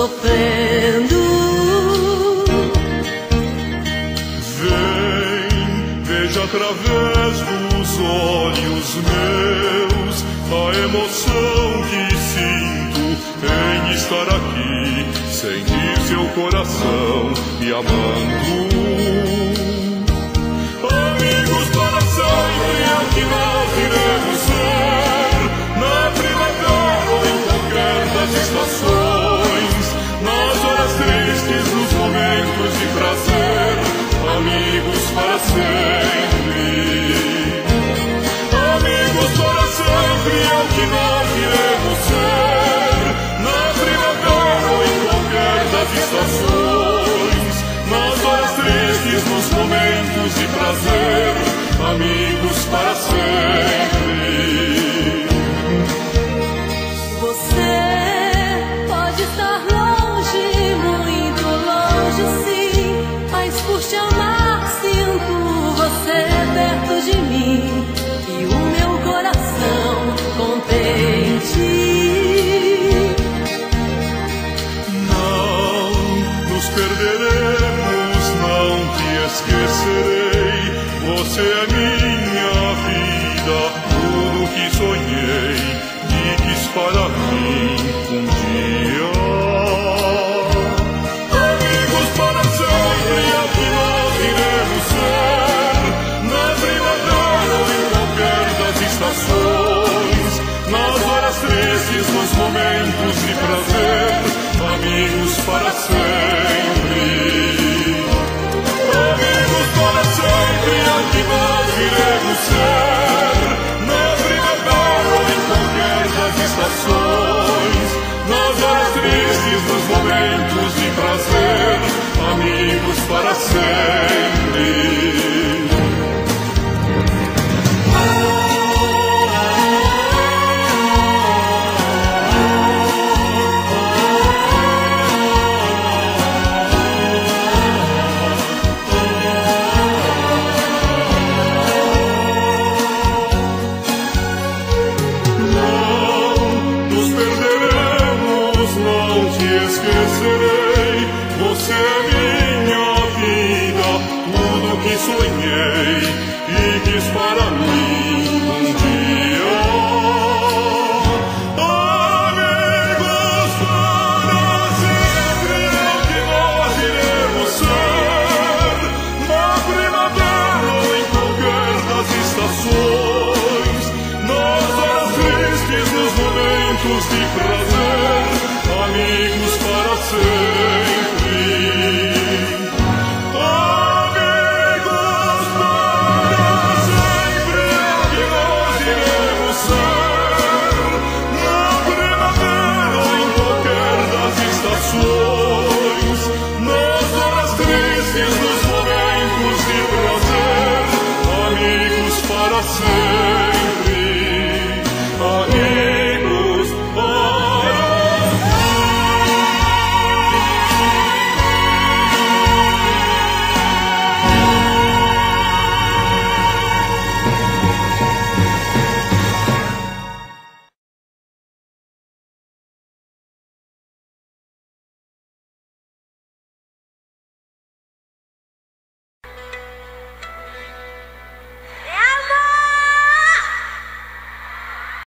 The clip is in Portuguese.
sofrendo. Vem, veja através dos olhos meus a emoção que sinto em estar aqui, sentir seu coração me amando. Amigos para sempre é o que nós iremos ser, na primavera ou em qualquer das estações, nas horas tristes, nos momentos de prazer, amigos para sempre. Amigos para sempre é o que nós iremos ser, na primavera ou em qualquer das estações, nas horas tristes, nos momentos de prazer, amigos para sempre. Você pode estar longe, muito longe, sim, mas por te amar sinto você perto de mim e o meu coração contente. Não nos perderemos, não te esquecerei. Você é minha vida, tudo que sonhei e quis para mim um dia. Amigos para sempre é o que nós iremos ser, na primavera ou em qualquer das estações, nas horas tristes, nos momentos de prazer, amigos para sempre. Amigos para sempre é o que nós iremos ser, na primavera ou em qualquer das estações, nas horas tristes, nos momentos de prazer, amigos para sempre. Não te esquecerei, você